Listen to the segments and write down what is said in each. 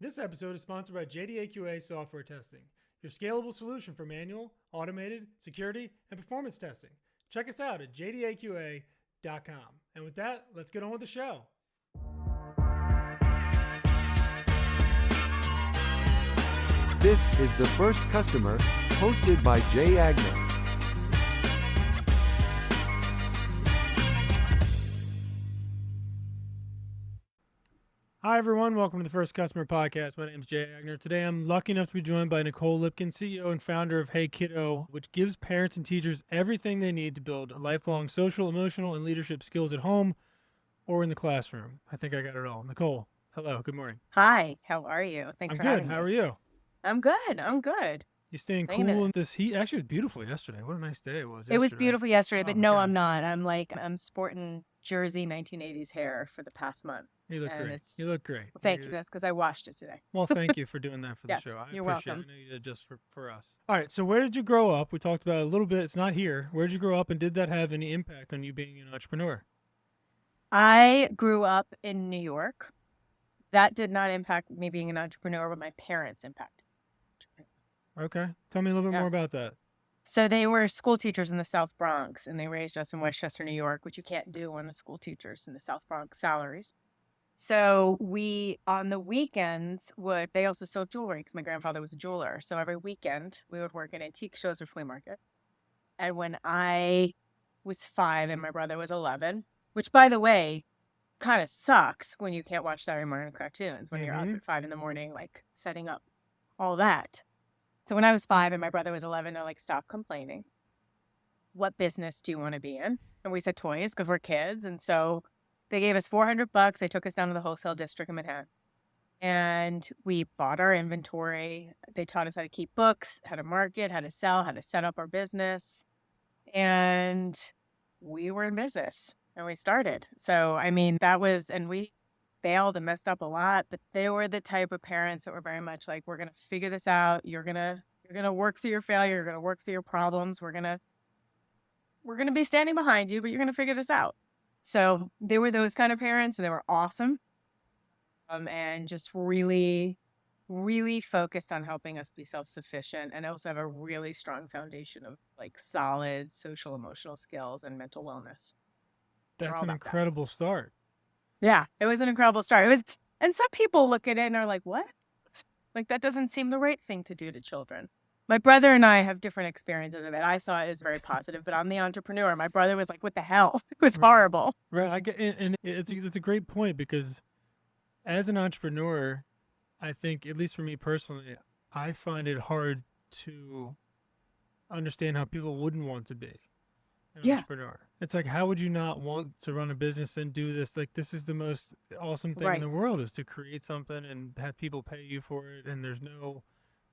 This episode is sponsored by JDAQA Software Testing, your scalable solution for manual, automated, security, and performance testing. Check us out at jdaqa.com. And with that, let's get on with the show. This is The First Customer, hosted by Jay Agner. Hi, everyone. Welcome to the First Customer Podcast. My name is Jay Agner. Today, I'm lucky enough to be joined by Nicole Lipkin, CEO and founder of HeyKiddo, which gives parents and teachers everything they need to build lifelong social, emotional, and leadership skills at home or in the classroom. I think I got it all. Nicole, hello. Good morning. Hi, how are you? Thanks for having I'm me. good. How are you? I'm good. You staying Hanging cool in. in this heat? Actually, it was beautiful yesterday. What a nice day it was It was yesterday. beautiful yesterday, but Oh, no, God. I'm not. I'm sporting Jersey 1980s hair for the past month. You look and great. it's- You look great. Well, thank you. That's because I washed it today. Well, thank you for doing that for the Yes, show. I you're appreciate welcome. it. I know you did just for us. All right. So where did you grow up? We talked about it a little bit. It's not here. Where did you grow up, and did that have any impact on you being an entrepreneur? I grew up in New York. That did not impact me being an entrepreneur, but my parents impacted. Okay. Tell me a little bit Yeah. more about that. So they were school teachers in the South Bronx, and they raised us in Westchester, New York, which you can't do on the school teachers in the South Bronx salaries. So we, on the weekends, they also sold jewelry because my grandfather was a jeweler. So every weekend we would work at antique shows or flea markets. And when I was 5 and my brother was 11, which, by the way, kind of sucks when you can't watch Saturday morning cartoons when you're up at 5 in the morning, like setting up all that. So when I was 5 and my brother was 11, they're like, stop complaining. What business do you want to be in? And we said toys because we're kids. And so they gave us $400. They took us down to the wholesale district in Manhattan. And we bought our inventory. They taught us how to keep books, how to market, how to sell, how to set up our business. And we were in business and we started. So, I mean, and we failed and messed up a lot, but they were the type of parents that were very much like, we're going to figure this out. You're going to work through your failure. You're going to work through your problems. We're going to be standing behind you, but you're going to figure this out. So they were those kind of parents, and they were awesome. And just really, really focused on helping us be self-sufficient and also have a really strong foundation of like solid social emotional skills and mental wellness. That's all an about that. incredible start. Yeah, it was an incredible start. And some people look at it and are like, what? Like, that doesn't seem the right thing to do to children. My brother and I have different experiences of it. I saw it as very positive, but I'm the entrepreneur. My brother was like, what the hell? It was Right. horrible. Right. And it's a great point because as an entrepreneur, I think, at least for me personally, I find it hard to understand how people wouldn't want to be an Yeah. entrepreneur. It's like, how would you not want to run a business and do this? Like, this is the most awesome thing in Right. the world, is to create something and have people pay you for it. And there's no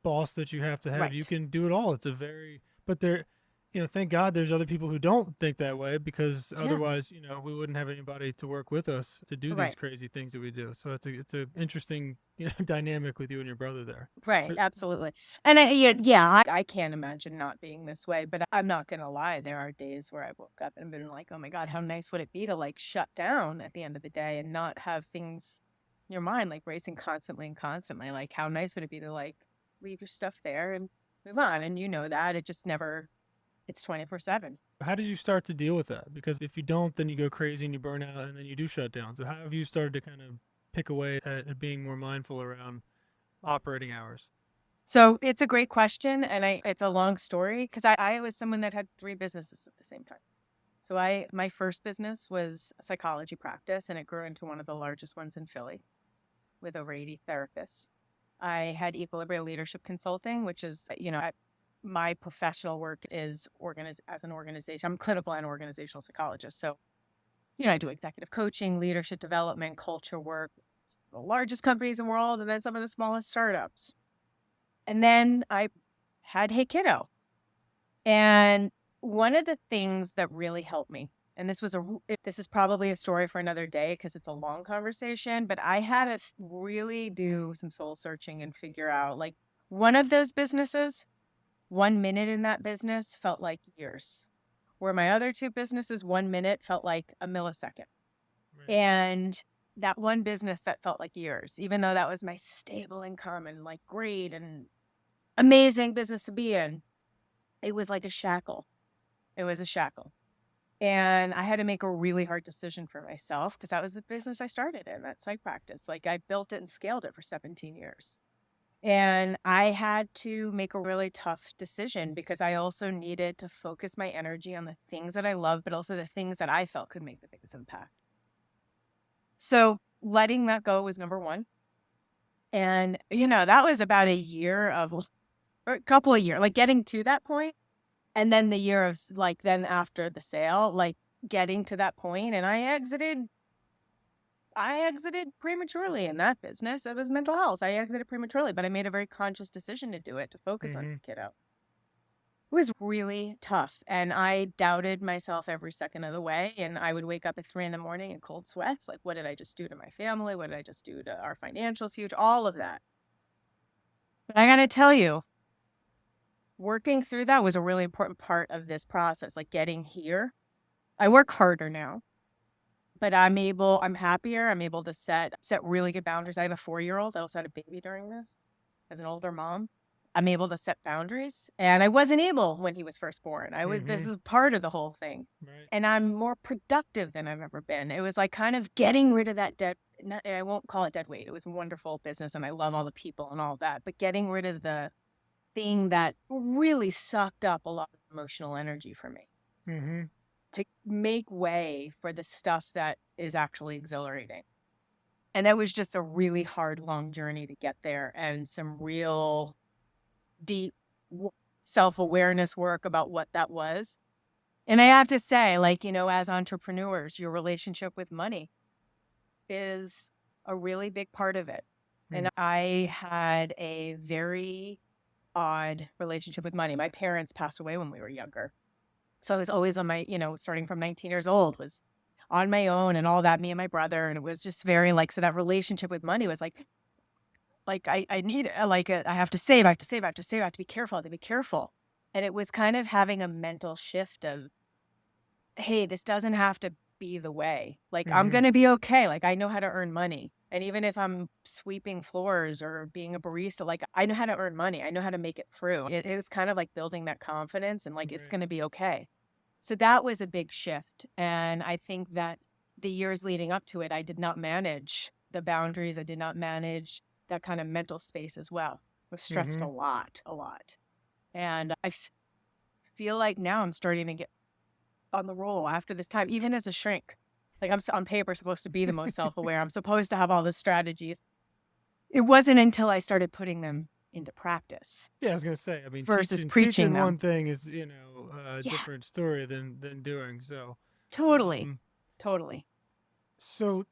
boss that you have to have. You Right. can do it all. But thank God there's other people who don't think that way, because Yeah. otherwise, we wouldn't have anybody to work with us to do these Right. crazy things that we do. So it's a interesting, dynamic with you and your brother there. Right, For- absolutely. And I can't imagine not being this way, but I'm not going to lie. There are days where I woke up and been like, oh my God, how nice would it be to like shut down at the end of the day and not have things in your mind like racing constantly. Like, how nice would it be to like leave your stuff there and move on? And you know that it's 24/7. How did you start to deal with that? Because if you don't, then you go crazy and you burn out and then you do shut down. So how have you started to kind of pick away at being more mindful around operating hours? So it's a great question, and it's a long story because I was someone that had 3 businesses at the same time. So my first business was a psychology practice, and it grew into one of the largest ones in Philly with over 80 therapists. I had Equilibrium Leadership Consulting, which is, my professional work is as an organization. I'm a clinical and organizational psychologist. So, I do executive coaching, leadership development, culture work, the largest companies in the world, and then some of the smallest startups. And then I had HeyKiddo. And one of the things that really helped me, and this is probably a story for another day because it's a long conversation, but I had to really do some soul searching and figure out, like, one of those businesses, 1 minute in that business felt like years, where my other 2 businesses, 1 minute felt like a millisecond. Right. And that one business that felt like years, even though that was my stable income and like great and amazing business to be in, it was like a shackle. It was a shackle. And I had to make a really hard decision for myself because that was the business I started in, that psych practice. Like I built it and scaled it for 17 years. And I had to make a really tough decision because I also needed to focus my energy on the things that I love, but also the things that I felt could make the biggest impact. So letting that go was number one. And, that was about a year of, or a couple of years, like getting to that point. And then the year of like, then after the sale, like getting to that point, and I exited prematurely in that business. It was mental health. I exited prematurely, but I made a very conscious decision to do it, to focus on the kiddo. It was really tough. And I doubted myself every second of the way. And I would wake up at 3 a.m. in cold sweats. Like, what did I just do to my family? What did I just do to our financial future? All of that. But I got to tell you, working through that was a really important part of this process, like getting here. I work harder now, but I'm happier. I'm able to set really good boundaries. I have a 4-year-old. I also had a baby during this as an older mom. I'm able to set boundaries, and I wasn't able when he was first born. This was part of the whole thing. Right. And I'm more productive than I've ever been. It was like kind of getting rid of that I won't call it dead weight. It was a wonderful business and I love all the people and all that, but getting rid of the thing that really sucked up a lot of emotional energy for me to make way for the stuff that is actually exhilarating. And that was just a really hard, long journey to get there, and some real deep self-awareness work about what that was. And I have to say, like, as entrepreneurs, your relationship with money is a really big part of it. And I had a very odd relationship with money. My parents passed away when we were younger. So I was always on my, starting from 19 years old, was on my own and all that, me and my brother. And it was just very like, so that relationship with money was like I need, I have to save, I have to save, I have to save, I have to be careful, I have to be careful. And it was kind of having a mental shift of, hey, this doesn't have to be the way. Like, I'm going to be okay. Like, I know how to earn money. And even if I'm sweeping floors or being a barista, like, I know how to earn money. I know how to make it through. It was kind of like building that confidence and like, it's going to be okay. So that was a big shift. And I think that the years leading up to it, I did not manage the boundaries. I did not manage that kind of mental space as well. I was stressed a lot. And I feel like now I'm starting to get on the roll after this time, even as a shrink. Like, I'm on paper supposed to be the most self-aware. I'm supposed to have all the strategies. It wasn't until I started putting them into practice. Yeah, I was gonna say. I mean, versus teaching preaching them. one thing is a different story than doing so. Totally. So,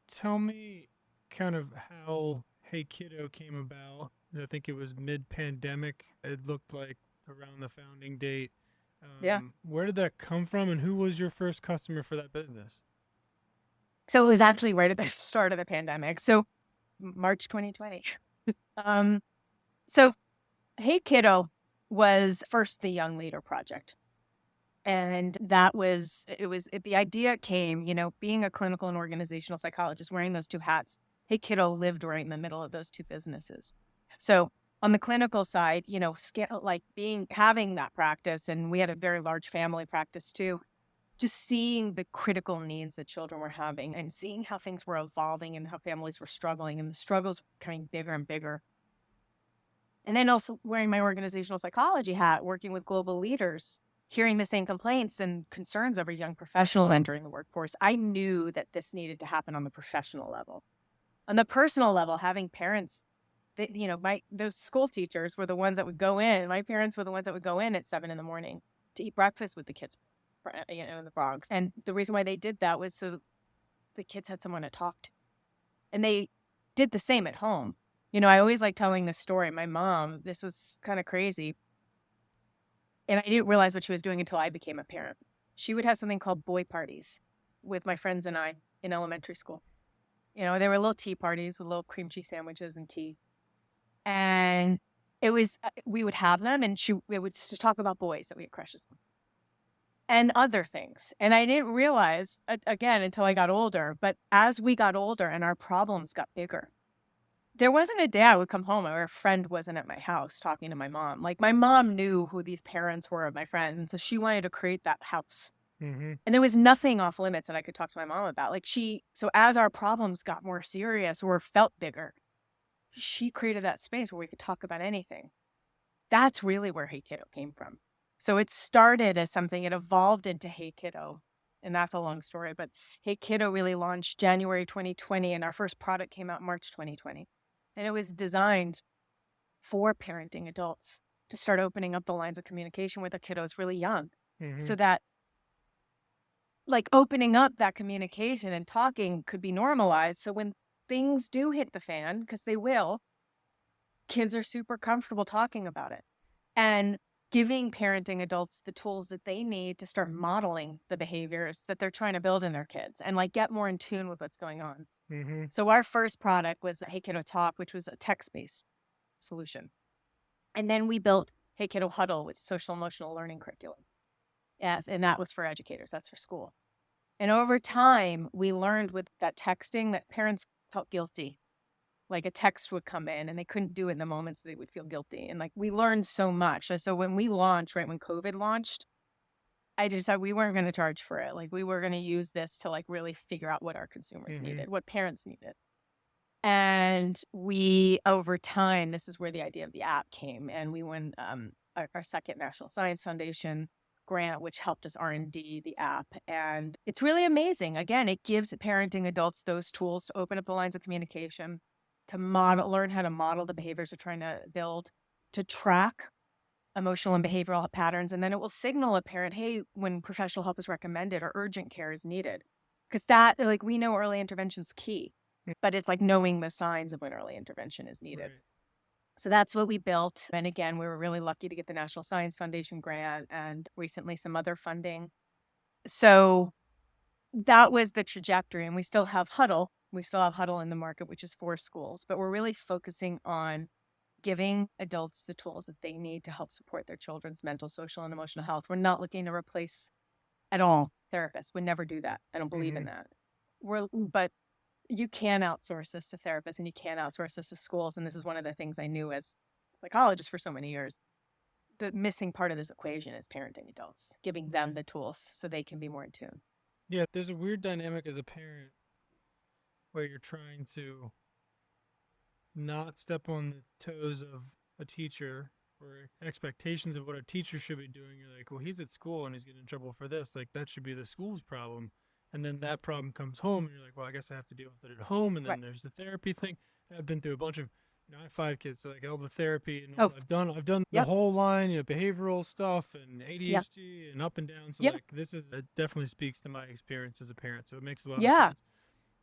tell me kind of how HeyKiddo came about. I think it was mid-pandemic. It looked like around the founding date. Where did that come from, and who was your first customer for that business? So it was actually right at the start of the pandemic. So March 2020. So HeyKiddo was first the Young Leader Project. And the idea came, being a clinical and organizational psychologist, wearing those two hats. HeyKiddo lived right in the middle of those two businesses. So on the clinical side, having that practice, and we had a very large family practice too, just seeing the critical needs that children were having and seeing how things were evolving and how families were struggling and the struggles were becoming bigger and bigger. And then also wearing my organizational psychology hat, working with global leaders, hearing the same complaints and concerns of a young professional entering the workforce, I knew that this needed to happen on the professional level. On the personal level, having parents, those school teachers were the ones that would go in. My parents were the ones that would go in at 7 a.m. to eat breakfast with the kids, in the Bronx. And the reason why they did that was so the kids had someone to talk to. And they did the same at home. I always like telling this story. My mom, this was kind of crazy. And I didn't realize what she was doing until I became a parent. She would have something called boy parties with my friends and I in elementary school. There were little tea parties with little cream cheese sandwiches and tea. And it was, we would have them, and it would just talk about boys that we had crushes on. and other things. And I didn't realize, again, until I got older, but as we got older and our problems got bigger, there wasn't a day I would come home where a friend wasn't at my house talking to my mom. Like, my mom knew who these parents were of my friends, and so she wanted to create that house. Mm-hmm. And there was nothing off limits that I could talk to my mom about. Like, so as our problems got more serious or felt bigger, she created that space where we could talk about anything. That's really where HeyKiddo came from. So it started as something, it evolved into HeyKiddo. And that's a long story, but HeyKiddo really launched January 2020, and our first product came out March 2020. And it was designed for parenting adults to start opening up the lines of communication with their kiddos really young. Mm-hmm. So that, like, opening up that communication and talking could be normalized. So when things do hit the fan, because they will, kids are super comfortable talking about it. And giving parenting adults the tools that they need to start modeling the behaviors that they're trying to build in their kids and, like, get more in tune with what's going on. Mm-hmm. So our first product was HeyKiddo Talk, which was a text-based solution. And then we built HeyKiddo Huddle, which is social emotional learning curriculum. Yes, and that was for educators. That's for school. And over time, we learned with that texting that parents felt guilty. Like, a text would come in and they couldn't do it in the moment, so they would feel guilty. And, like, we learned so much. And so when we launched, right when COVID launched, I decided we weren't going to charge for it. Like, we were going to use this to, like, really figure out what our consumers Mm-hmm. needed, what parents needed. And we, over time, this is where the idea of the app came. And we won our second National Science Foundation grant, which helped us R&D the app. And it's really amazing. Again, it gives parenting adults those tools to open up the lines of communication, to learn how to model the behaviors they're trying to build, to track emotional and behavioral patterns. And then it will signal a parent, hey, when professional help is recommended or urgent care is needed. Because that, like, we know early intervention is key, but it's like knowing the signs of when early intervention is needed. Right. So that's what we built. And again, we were really lucky to get the National Science Foundation grant and recently some other funding. So that was the trajectory. And we still have Huddle. We still have Huddle in the market, which is for schools, but we're really focusing on giving adults the tools that they need to help support their children's mental, social, and emotional health. We're not looking to replace at all therapists. Would never do that. I don't believe in that. But you can outsource this to therapists and you can outsource this to schools. And this is one of the things I knew as a psychologist for so many years. The missing part of this equation is parenting adults, giving them the tools so they can be more in tune. Yeah, there's a weird dynamic as a parent where you're trying to not step on the toes of a teacher or expectations of what a teacher should be doing. You're like, well, he's at school and he's getting in trouble for this. Like, that should be the school's problem. And then that problem comes home and you're like, well, I guess I have to deal with it at home. And then there's the therapy thing. I've been through a bunch of, I have 5 kids, so like all the therapy and I've done the whole line, behavioral stuff and ADHD and up and down. So like it definitely speaks to my experience as a parent. So it makes a lot of sense.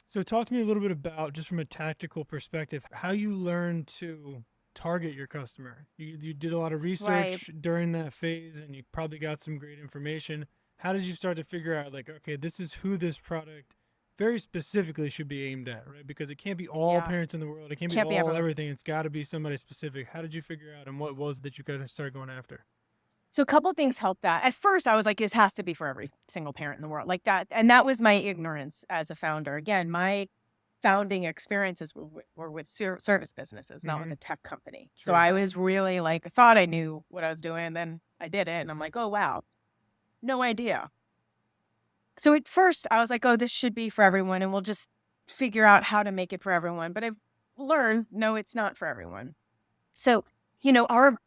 So talk to me a little bit about, just from a tactical perspective, how you learn to target your customer. You did a lot of research during that phase and you probably got some great information. How did you start to figure out, like, okay, this is who this product very specifically should be aimed at, right? Because it can't be all parents in the world. It can't be all everything. It's got to be somebody specific. How did you figure out, and what was it that you got to start going after? So a couple of things helped that. At first, I was like, this has to be for every single parent in the world, like that. And that was my ignorance as a founder. Again, my founding experiences were with service businesses, not with a tech company. Sure. So I was really like, I thought I knew what I was doing, and then I did it. And I'm like, oh, wow. No idea. So at first I was like, oh, this should be for everyone and we'll just figure out how to make it for everyone. But I've learned, no, it's not for everyone. So, our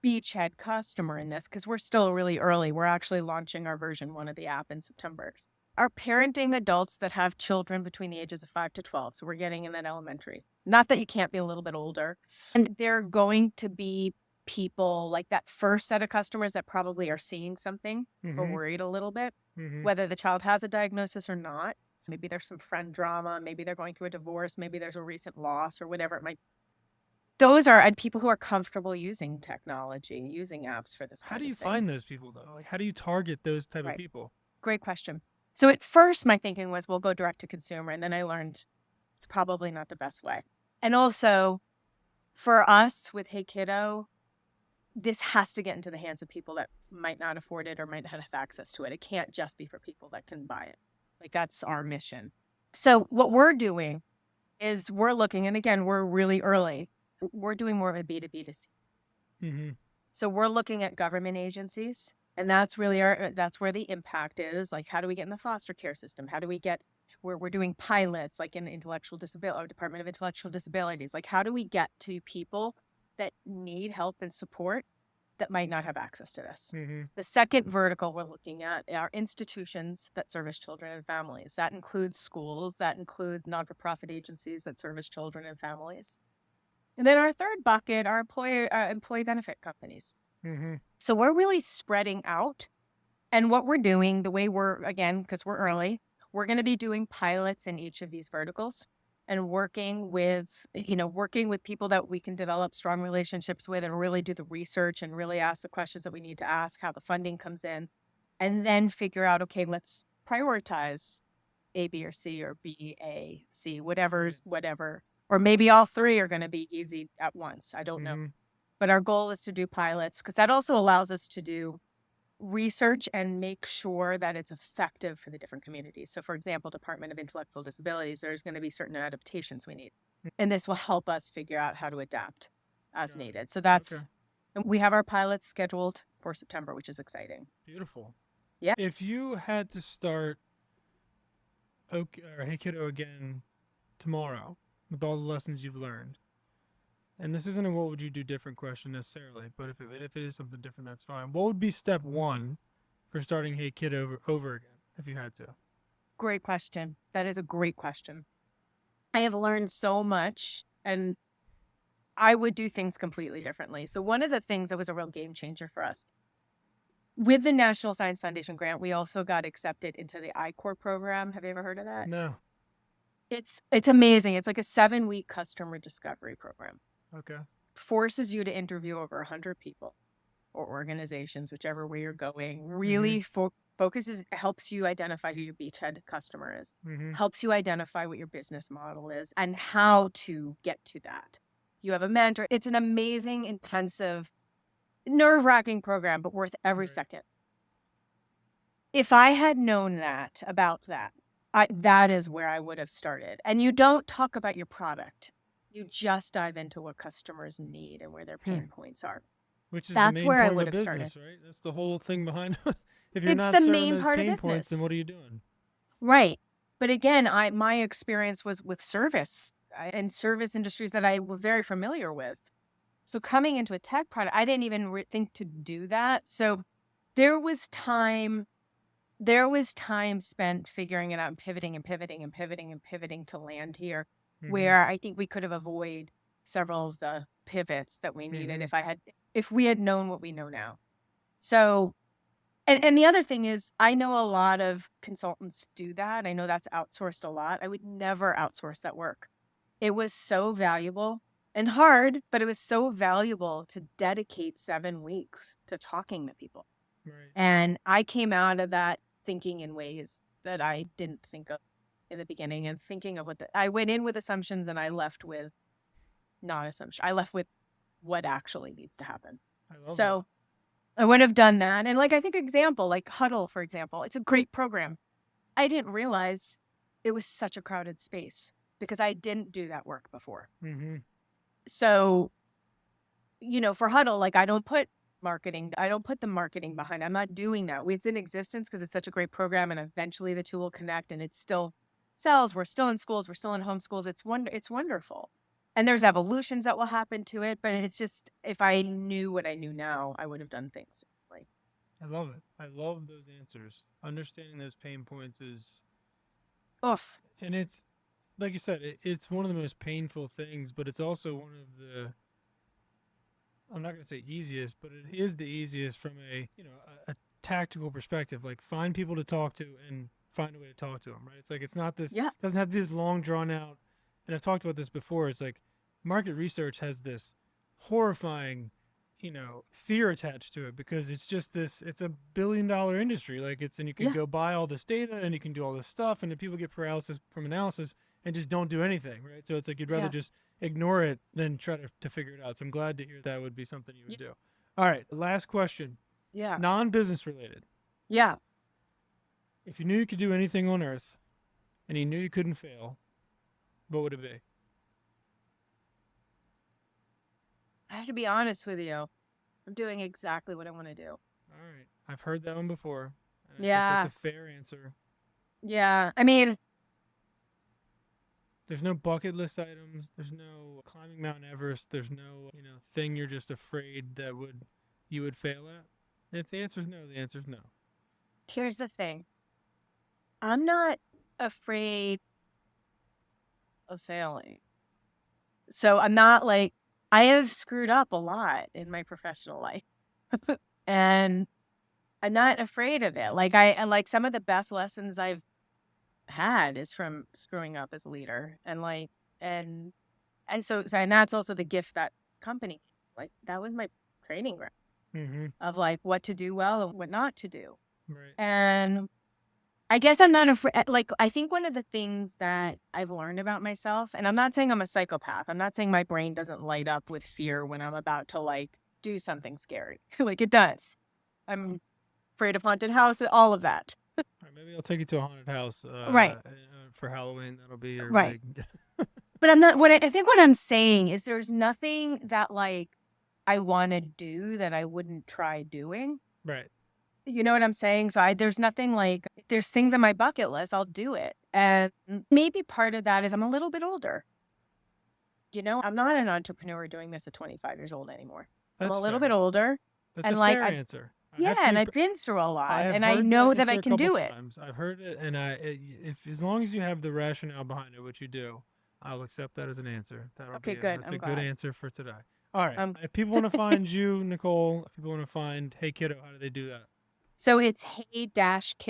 beachhead customer in this, because we're still really early, we're actually launching our version 1 of the app in September, are parenting adults that have children between the ages of 5 to 12. So we're getting in that elementary. Not that you can't be a little bit older. And they're going to be people like that first set of customers that probably are seeing something or worried a little bit, whether the child has a diagnosis or not. Maybe there's some friend drama. Maybe they're going through a divorce. Maybe there's a recent loss or whatever it might be. Those are people who are comfortable using technology, using apps for this kind of thing. How do you find those people, though? Like, how do you target those type of people? Great question. So at first, my thinking was, we'll go direct to consumer. And then I learned it's probably not the best way. And also, for us with HeyKiddo, this has to get into the hands of people that might not afford it or might not have access to it. It can't just be for people that can buy it. Like, that's our mission. So what we're doing is we're looking, and again, we're really early. We're doing more of a B2B to C. Mm-hmm. So we're looking at government agencies, and that's really that's where the impact is. Like, how do we get in the foster care system? How do we get where we're doing pilots, like in intellectual disability, or Department of Intellectual Disabilities? Like, how do we get to people that need help and support that might not have access to this? Mm-hmm. The second vertical we're looking at are institutions that service children and families. That includes schools, that includes non-for-profit agencies that service children and families. And then our third bucket are employee benefit companies. Mm-hmm. So we're really spreading out. And what we're doing, the way we're, again, because we're early, we're going to be doing pilots in each of these verticals and working with people that we can develop strong relationships with and really do the research and really ask the questions that we need to ask, how the funding comes in, and then figure out, okay, let's prioritize A, B, or C, or B, A, C, whatever. Or maybe all three are going to be easy at once. I don't know. Mm-hmm. But our goal is to do pilots because that also allows us to do research and make sure that it's effective for the different communities. So, for example, Department of Intellectual Disabilities, there's going to be certain adaptations we need. And this will help us figure out how to adapt as needed. So that's, and we have our pilots scheduled for September, which is exciting. Beautiful. Yeah. If you had to start HeyKiddo again tomorrow with all the lessons you've learned, and this isn't a what would you do different question necessarily, but if it is something different, that's fine. What would be step one for starting HeyKiddo over again if you had to? Great question. That is a great question. I have learned so much, and I would do things completely differently. So one of the things that was a real game changer for us, with the National Science Foundation grant, we also got accepted into the I-Corps program. Have you ever heard of that? No. It's amazing. It's like a 7-week customer discovery program. Okay. Forces you to interview over 100 people or organizations, whichever way you're going. Really focuses, helps you identify who your beachhead customer is, helps you identify what your business model is and how to get to that. You have a mentor. It's an amazing, intensive, nerve-wracking program, but worth every second. If I had known that about that, that is where I would have started. And you don't talk about your product. You just dive into what customers need and where their pain points are. Which is That's the main where I point would of have business, started. right? That's the whole thing behind if you're It's not the serving main those part of pain points, then business. what are you doing? Right. But again, my experience was with service and service industries that I was very familiar with. So coming into a tech product, I didn't even think to do that. So there was time spent figuring it out and pivoting to land here, where I think we could have avoided several of the pivots that we needed if we had known what we know now. So, and the other thing is, I know a lot of consultants do that. I know that's outsourced a lot. I would never outsource that work. It was so valuable and hard, but it was so valuable to dedicate 7 weeks to talking to people. Right. And I came out of that thinking in ways that I didn't think of in the beginning, and thinking of I went in with assumptions and I left with not assumptions. I left with what actually needs to happen. So I wouldn't have done that. And like, I think example, like Huddle, for example, it's a great program. I didn't realize it was such a crowded space because I didn't do that work before. So, for Huddle, like I don't put the marketing behind. I'm not doing that. It's in existence because it's such a great program, and eventually the two will connect and it still sells. We're still in schools. We're still in homeschools. It's wonderful. And there's evolutions that will happen to it, but it's just, if I knew what I knew now, I would have done things differently. I love it. I love those answers. Understanding those pain points is, and it's, like you said, it's one of the most painful things, but it's also one of the, I'm not going to say easiest, but it is the easiest from a tactical perspective. Like, find people to talk to and find a way to talk to them, right? It's like, it's not this, doesn't have to be this long drawn out. And I've talked about this before. It's like market research has this horrifying, fear attached to it because it's just this, it's $1 billion industry. Like, and you can go buy all this data and you can do all this stuff, and then people get paralysis from analysis and just don't do anything, right? So it's like, you'd rather just ignore it than try to figure it out. So I'm glad to hear that would be something you would do. All right, last question. Yeah. Non-business related. Yeah. If you knew you could do anything on earth and you knew you couldn't fail, what would it be? I have to be honest with you. I'm doing exactly what I want to do. All right. I've heard that one before. And I think Yeah. that's a fair answer. Yeah. I mean, There's no bucket list items. There's no climbing Mount Everest. There's no, thing you're just afraid that you would fail at. If the answer's no, the answer's no. here's the thing. I'm not afraid of failing. So I'm not like, I have screwed up a lot in my professional life. And I'm not afraid of it. Like some of the best lessons I've had is from screwing up as a leader. And that's also the gift that company, like that was my training ground Mm-hmm. of like what to do well and what not to do. Right. And I guess I'm not afraid. Like, I think one of the things that I've learned about myself, and I'm not saying I'm a psychopath. I'm not saying my brain doesn't light up with fear when I'm about to like do something scary. Like it does. I'm afraid of haunted houses, all of that. All right, maybe I'll take you to a haunted house. Right. For Halloween, that'll be your Right. big. But I'm not, I think what I'm saying is there's nothing that like I want to do that I wouldn't try doing. Right. You know what I'm saying? So there's nothing like, there's things on my bucket list, I'll do it. And maybe part of that is I'm a little bit older. I'm not an entrepreneur doing this at 25 years old anymore. I'm a little bit older. That's and a like, fair answer. Yeah, and I've been through a lot, and I heard know that I answer a can couple do it. times. I've heard it, and if as long as you have the rationale behind it, which you do, I'll accept that as an answer. Okay, good. That's I'm a good glad. answer for today. All right. If people want to find you, Nicole, if people want to find Hey Kiddo, how do they do that? So it's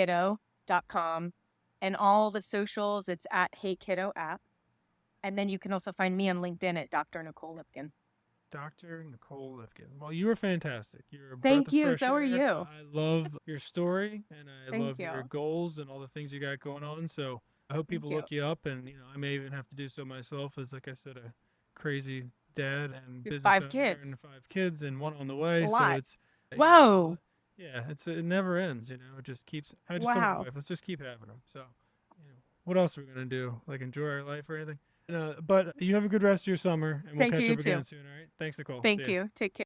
hey-kiddo.com, and all the socials, it's at HeyKiddo app. And then you can also find me on LinkedIn at Dr. Nicole Lipkin. Dr. Nicole Lipkin. Well, you are fantastic. You're a Thank breath of you. fresh So are air. you. I love your story, and I Thank love you. your goals and all the things you got going on. So I hope people look you up, and I may even have to do so myself, as like I said, a crazy dad and business 5 owner kids. and 5 kids and one on the way. A So lot. it's Whoa. yeah, it never ends. It just keeps. I just told my Wow. wife, let's just keep having them. So what else are we gonna do? Like enjoy our life or anything? But you have a good rest of your summer, and we'll Thank catch you, up too. again soon. All right. Thanks, Nicole. Thank See ya. you. Take care.